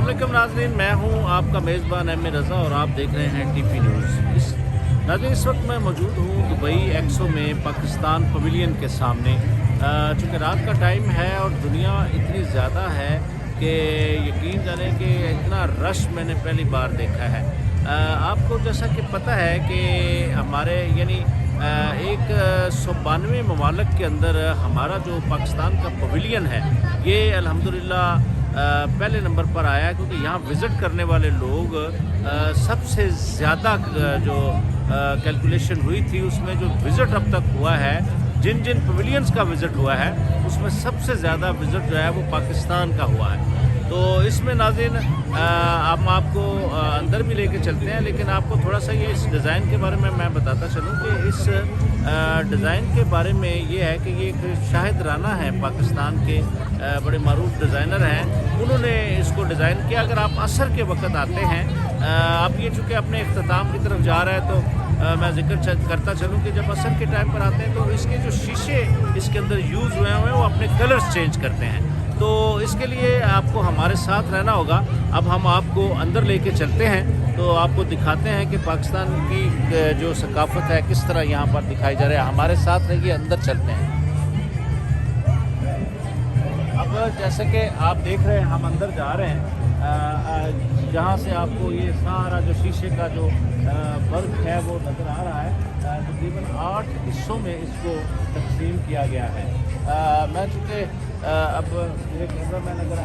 अस्सलामुअलैकुम नाज़रीन, मैं हूं आपका मेज़बान एम ए रज़ा और आप देख रहे हैं टीपी न्यूज़। नाज़रीन, इस वक्त मैं मौजूद हूं दुबई एक्सो में पाकिस्तान पवेलियन के सामने। चूँकि रात का टाइम है और दुनिया इतनी ज़्यादा है कि यकीन जाने कि इतना रश मैंने पहली बार देखा है। आपको जैसा कि पता है कि हमारे यानी एक 192 ममालिक के अंदर हमारा जो पाकिस्तान का पवेलियन है ये अल्हम्दुलिल्लाह पहले नंबर पर आया है, क्योंकि यहाँ विज़िट करने वाले लोग सबसे ज़्यादा जो कैलकुलेशन हुई थी उसमें जो विज़िट अब तक हुआ है, जिन जिन पवेलियंस का विज़िट हुआ है उसमें सबसे ज़्यादा विज़िट जो है वो पाकिस्तान का हुआ है। तो इसमें नाज़रीन हम आपको अंदर भी लेके चलते हैं, लेकिन आपको थोड़ा सा ये इस डिज़ाइन के बारे में मैं बताता चलूँ कि इस डिज़ाइन के बारे में ये है कि ये एक शाहिद राना है, पाकिस्तान के बड़े मारूफ डिज़ाइनर हैं, उन्होंने इसको डिज़ाइन किया। अगर आप असर के वक्त आते हैं, अब ये चूँकि अपने इख्तिताम की तरफ जा रहा है तो मैं जिक्र करता चलूँ कि जब असर के टाइम पर आते हैं तो इसके जो शीशे इसके अंदर यूज़ हुए हैं वो अपने कलर्स चेंज करते हैं। तो इसके लिए आपको हमारे साथ रहना होगा। अब हम आपको अंदर लेके चलते हैं तो आपको दिखाते हैं कि पाकिस्तान की जो सकाफ़त है किस तरह यहाँ पर दिखाई जा रहा है। हमारे साथ रहिए, अंदर चलते हैं। अब जैसे कि आप देख रहे हैं हम अंदर जा रहे हैं, जहाँ से आपको ये सारा जो शीशे का जो वर्क है वो नज़र आ रहा है। तकरीबन 8 हिस्सों में इसको तकसीम किया गया है। मैं चूँकि अब मेरे कैमरा मैन अगर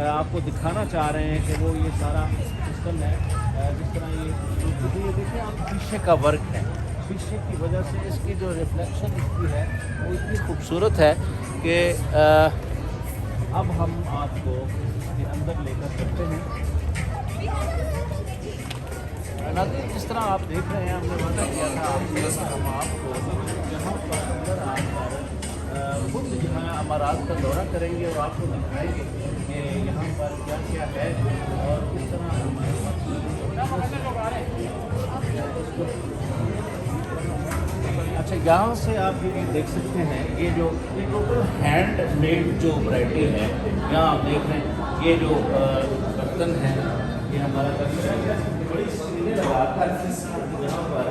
आपको दिखाना चाह रहे हैं कि वो ये सारा सिस्टम है, जिस तरह ये देखिए आप शीशे का वर्क है, शीशे की वजह से इसकी जो रिफ्लेक्शन इसकी है वो इतनी खूबसूरत है कि अब हम आपको इसके अंदर लेकर चलते हैं। नाज़रीन, जिस तरह आप देख रहे हैं हमने वादा किया था आपसे, हम आपको यहाँ पर अंदर आकर खुद जो है अमारात का दौरा करेंगे और आपको दिखाएंगे कि यहाँ पर क्या क्या है और किस तरह हमारे अच्छा, यहाँ से आप ये देख सकते हैं ये जो ये टोटल हैंड मेड जो वैरायटी है। यहाँ आप देख रहे हैं ये जो बर्तन है ये हमारा बड़ी सीने लगाकर यहाँ पर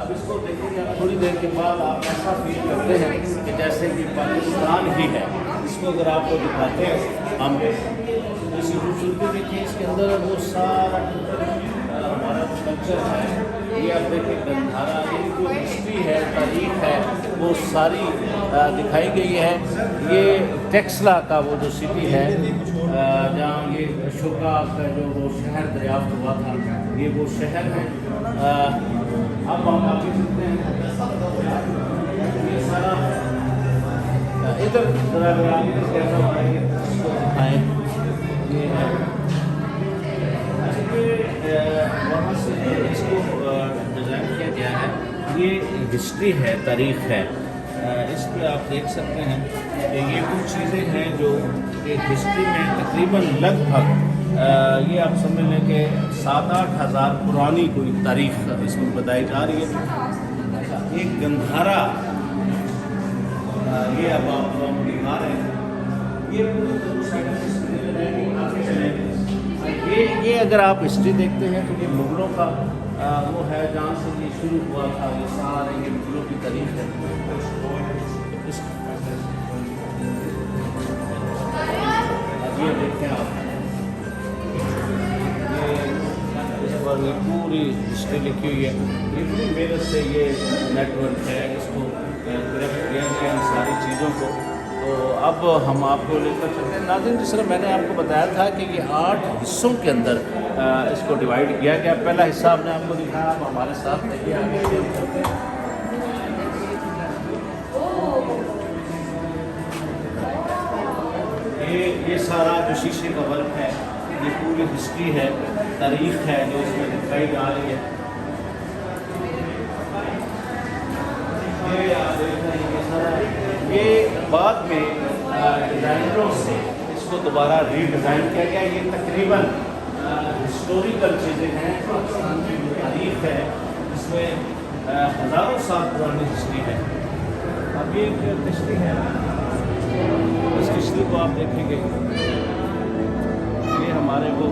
अब इसको देखेंगे आप थोड़ी देर के बाद आप ऐसा फील करते हैं कि जैसे कि पाकिस्तान ही है। इसको अगर आपको दिखाते हैं हम इसी खूबसूरती देखिए, इसके अंदर वो सारा हमारा कल्चर है। ये आप देखिए गंधारा, ये जो हिस्ट्री है, तारीख है, वो सारी दिखाई गई है। ये टेक्सला का वो जो सिटी है जहाँ ये अशोका का जो वो शहर दरियाफ्त हुआ था, ये वो शहर है। अब हम आगे चलते हैं, ये सारा इधर जरा कैसा दिखाएँ, ये है वहाँ से इसको डिज़ाइन किया गया है। ये हिस्ट्री है, तारीख़ है। इस पर आप देख सकते हैं कि ये कुछ चीज़ें हैं जो कि हिस्ट्री में तकरीबन लगभग ये आप समझ लें कि 7-8 हज़ार पुरानी कोई तारीख़ इसमें बताई जा रही है। एक गंधारा, ये अब आप दिखा रहे हैं, ये अगर आप हिस्ट्री देखते हैं तो ये मुग़लों का वो है जहाँ से ये शुरू हुआ था। ये सारे ये मुग़लों की तारीख़ है। ये देखें आप, ये पूरी हिस्ट्री लिखी हुई है। ये पूरी मेहनत से ये नेटवर्क है, इसको क्राफ्ट किया गया इन सारी चीज़ों को। तो अब हम आपको लेकर चलते हैं। नाज़रीन, जिस तरह मैंने आपको बताया था कि ये 8 हिस्सों के अंदर इसको डिवाइड किया गया। पहला हिस्सा हमने आपको दिखाया, आप हमारे साथ देखिए आगे चलते हैं। ये सारा जो शीशे का वर्क है, ये पूरी हिस्ट्री है, तारीख़ है जो इसमें दिखाई जा रही है। ये बाद में डिज़ाइनरों से इसको दोबारा रीडिज़ाइन किया गया। ये तकरीबन हिस्टोरिकल चीज़ें हैं, पाकिस्तान की तारीख़ है, इसमें हज़ारों साल पुरानी हिस्ट्री है। अब ये एक हिस्ट्री है, इस हिस्ट्री को आप देखेंगे, ये ये हमारे वो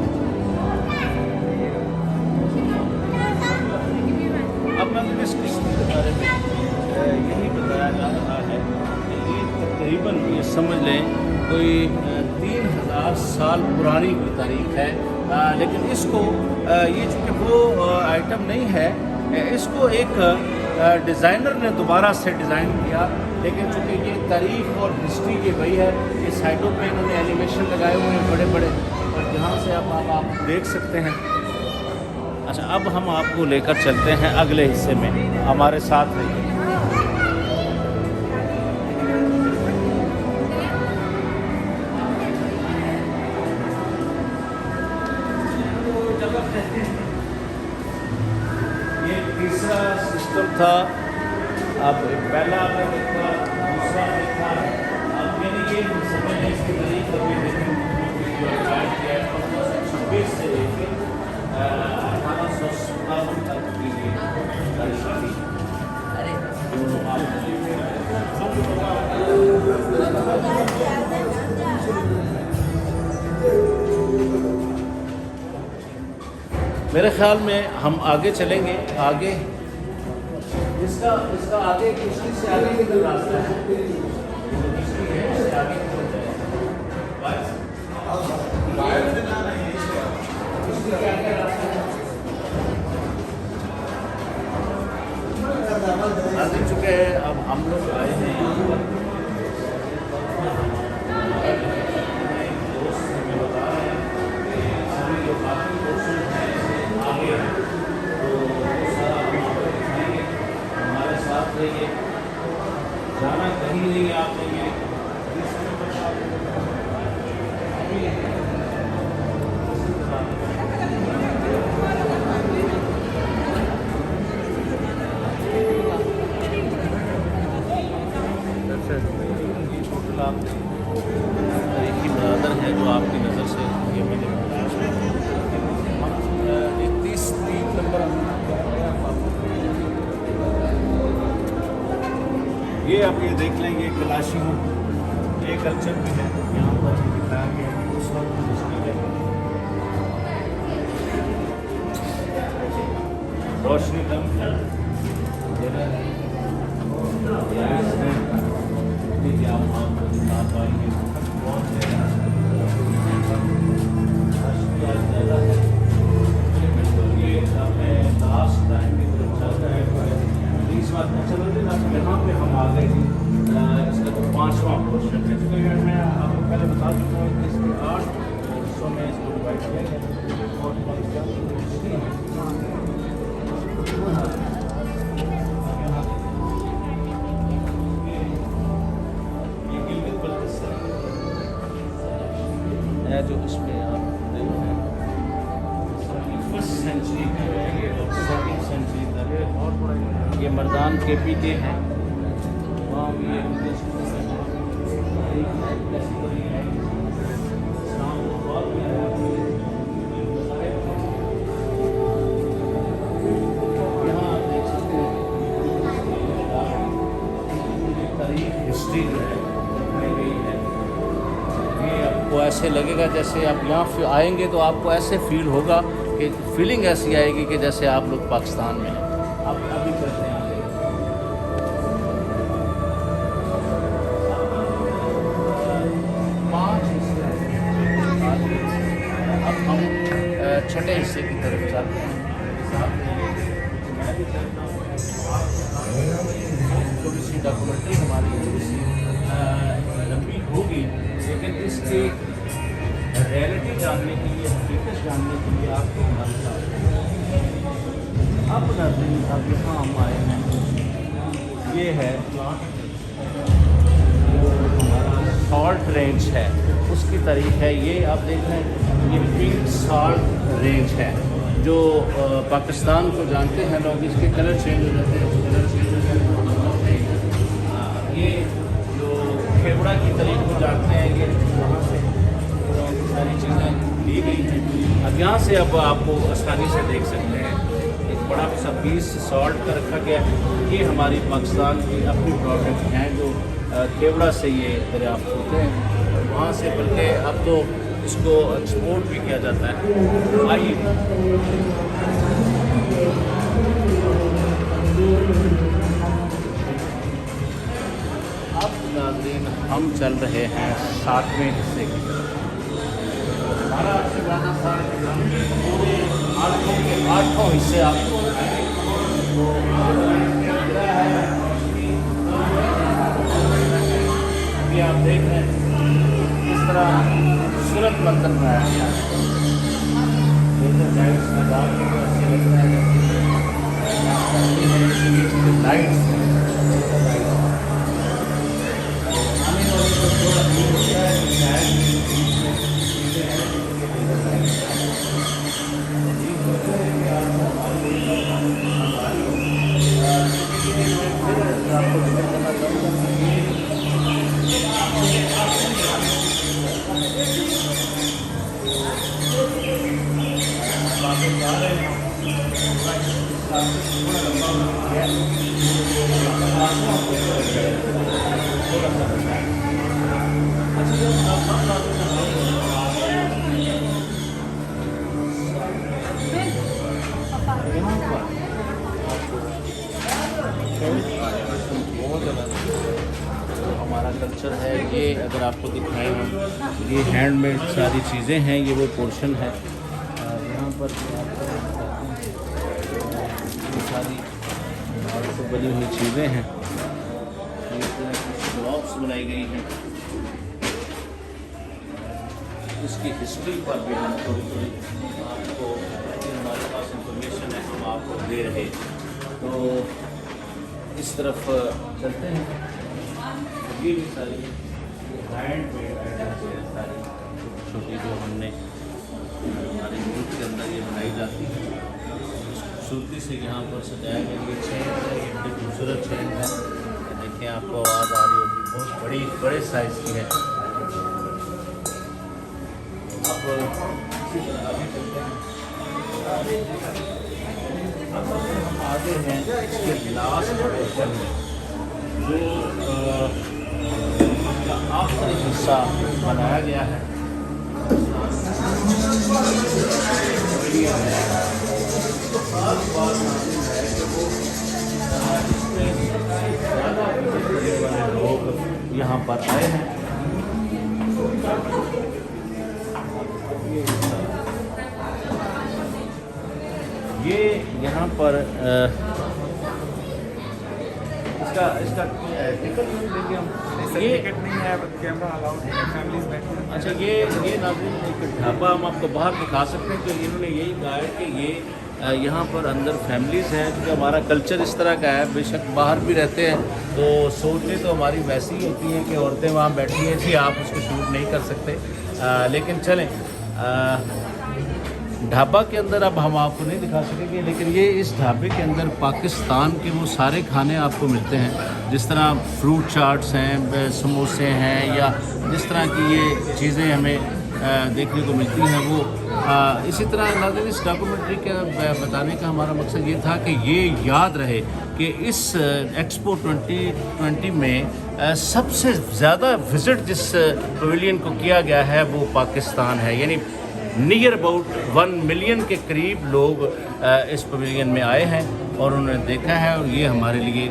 अब मैं इसकी के बारे में यही बताया जा रहा है कि ये तकरीबन ये समझ लें कोई 3000 साल पुरानी कोई तारीख है। लेकिन इसको ये चूँकि वो आइटम नहीं है, इसको एक डिज़ाइनर ने दोबारा से डिज़ाइन किया। लेकिन चूँकि ये तारीख और हिस्ट्री की वही है, ये साइडों पे इन्होंने एनिमेशन लगाए हुए हैं बड़े बड़े, और यहाँ से अब आप देख सकते हैं। अच्छा, अब हम आपको लेकर चलते हैं अगले हिस्से में, हमारे साथ रहिए। ये तीसरा सिस्टम था। अब पहला आपने देखा, दूसरा देखा, अब मैंने ये समझ लें इसकी तारीख अभी देखी 26 से लेकर 1857 तक की ये शादी। मेरे ख्याल में हम आगे चलेंगे। आगे इसका आगे किश्ती से आगे निकल रास्ता है, किश्ती है इससे आगे निकल जाएगा। किश्ती के आगे रास्ता है। आ चुके हैं। अब हम लोग आए हैं यहाँ पर, दोस्त हमें बता रहे हैं सभी जो बाकी पोर्शन है आगे हैं, तो सारा हम आपको दिखाएंगे। हमारे साथ रहिए, जाना कहीं नहीं आपने ये टोटल आप तरीकी बरादर है जो आपकी नज़र से ये मैंने हम 3 नंबर ये आप ये देख लेंगे कलाशी हो, ये कल्चर भी है यहाँ पर दिखाया गया है उस वक्त मुश्किल है। रोशनी कम है, यहाँ पे हम आ गए थे। इसका तो 5वां पोर्शन है। तो मैं आपको पहले बता चुका हूँ कि इसके 8 हिस्सों में इसको डिवाइड किया गया और है जो इसमें आप देख रहे हैं 1st सेंचुरी और 2nd सेंचुरी तक ये मर्दान के पीते हैं। वहाँ भी ये यहाँ देख सकते हैं तारीख हिस्ट्री जो है दिखाई गई है। ये आपको ऐसे लगेगा जैसे आप यहाँ आएंगे तो आपको ऐसे फील होगा कि फीलिंग ऐसी आएगी कि जैसे आप लोग पाकिस्तान में हैं। आप अभी करते हैं आगे 5 हिस्से हैं। अब हम 6ठे हिस्से की तरफ चलते हैं। मैं भी करता हूँ थोड़ी सी डॉक्यूमेंट्री हमारी थोड़ी सी लंबी होगी, लेकिन इसकी रियलिटी जानने के लिए, हकीकत जानने के लिए आपको हमारे साथ अब नजदीक अब यहाँ हम आए हैं। ये है जो हमारा सॉल्ट रेंज है उसकी तारीख है। ये आप देख रहे हैं ये पिंक सॉल्ट रेंज है जो पाकिस्तान को जानते हैं लोग। इसके कलर चेंज हो जाते हैं, कलर चेंज हो जाते हैं। ये जो खेवड़ा की तारीख को जानते हैं, ये वहाँ से सारी चीज़ें ली गई हैं। अब यहाँ से अब आपको आसानी से देख सकते हैं एक बड़ा सा पीस सॉल्ट का रखा गया है। ये हमारी पाकिस्तान की अपनी प्रोडक्ट हैं जो खेवड़ा से ये दरियाफ्त होते हैं। वहाँ से बल्कि अब तो इसको एक्सपोर्ट भी किया जाता है। आइए अब नाज़रीन हम चल रहे हैं 7वें हिस्से की तरफ। हमारा आपसे कहना था कि हम पूरे 8 के 8 हिस्से आपको अभी आप देख रहे हैं इस तरह खूबसूरत मंजर बनाया गया है। लाइट्स हमारा कल्चर है ये, अगर आपको दिखाएं हम, ये हैंडमेड सारी चीज़ें हैं, ये वो पोर्शन है। यहाँ पर सारी से बनी हुई चीज़ें हैं, ब्लॉक्स बनाई गई हैं। इसकी हिस्ट्री पर भी हम थोड़ी थोड़ी आपको, हमारे पास इंफॉर्मेशन है, हम आपको दे रहे। तो इस तरफ चलते हैं। ये भी सारी हैंड मेड आइटम्स है, सारी छोटी जो हमने हमारे मुल्क के अंदर ये बनाई जाती है। खूबसूरती से यहाँ पर सजाया गया ये चैन है, ये बड़ी खूबसूरत चैन है। देखिए आपको आवाज़ आ रही होगी, बहुत बड़े साइज़ की है। अब हम आगे हैं इसके लास्ट पोर्शन में, जो आखिरी हिस्सा बनाया गया है। लोग यहाँ पर आए हैं। ये यहाँ पर इसका टिकट लेंगे हम, ये टिकट नहीं है, कैमरा अलाउड है, फैमिलीज बैठे हैं। अच्छा, ये नाज़रीन एक ढाबा हम आपको बाहर दिखा सकते हैं। तो इन्होंने यही कहा है कि ये यहाँ पर अंदर फैमिलीज़ हैं, क्योंकि हमारा कल्चर इस तरह का है। बेशक बाहर भी रहते हैं तो सोचें तो हमारी वैसी ही होती है कि औरतें वहाँ बैठी हैं, जी आप उसको शूट नहीं कर सकते। लेकिन चलें, ढाबा के अंदर अब हम आपको नहीं दिखा सकेंगे, लेकिन ये इस ढाबे के अंदर पाकिस्तान के वो सारे खाने आपको मिलते हैं, जिस तरह फ्रूट चाट्स हैं, समोसे हैं, या जिस तरह की ये चीज़ें हमें देखने को मिलती हैं वो। इसी तरह नाज़रीन, इस डॉक्यूमेंट्री का बताने का हमारा मकसद ये था कि ये याद रहे कि इस एक्सपो 2020 में सबसे ज़्यादा विज़िट जिस पवेलियन को किया गया है वो पाकिस्तान है। यानी नियर अबाउट 1 मिलियन के करीब लोग इस पवेलियन में आए हैं और उन्होंने देखा है, और ये हमारे लिए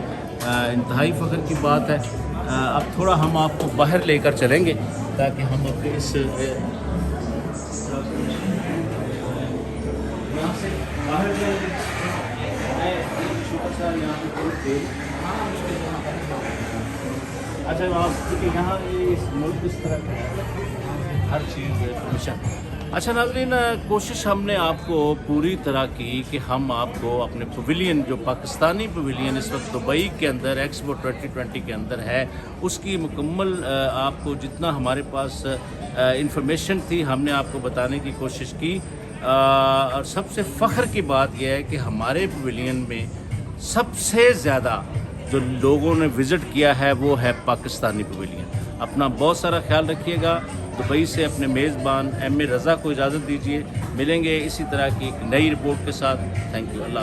इंतहाई फ़ख्र की बात है। अब थोड़ा हम आपको बाहर लेकर चलेंगे ताकि हम अपने इस यहाँ से बाहर अच्छा, क्योंकि यहाँ इस मुल्क इस तरह का हर चीज़ हमेशा। अच्छा नाज़रीन, कोशिश हमने आपको पूरी तरह की कि हम आपको अपने पवेलियन, जो पाकिस्तानी पवेलियन इस वक्त दुबई के अंदर एक्सपो 2020 के अंदर है, उसकी मुकम्मल आपको जितना हमारे पास इंफॉर्मेशन थी हमने आपको बताने की कोशिश की। और सबसे फ़ख्र की बात यह है कि हमारे पवेलियन में सबसे ज़्यादा जो लोगों ने विज़िट किया है वो है पाकिस्तानी पवेलियन। अपना बहुत सारा ख्याल रखिएगा। दुबई से अपने मेज़बान एम ए रज़ा को इजाज़त दीजिए। मिलेंगे इसी तरह की एक नई रिपोर्ट के साथ। Thank you. अल्लाह।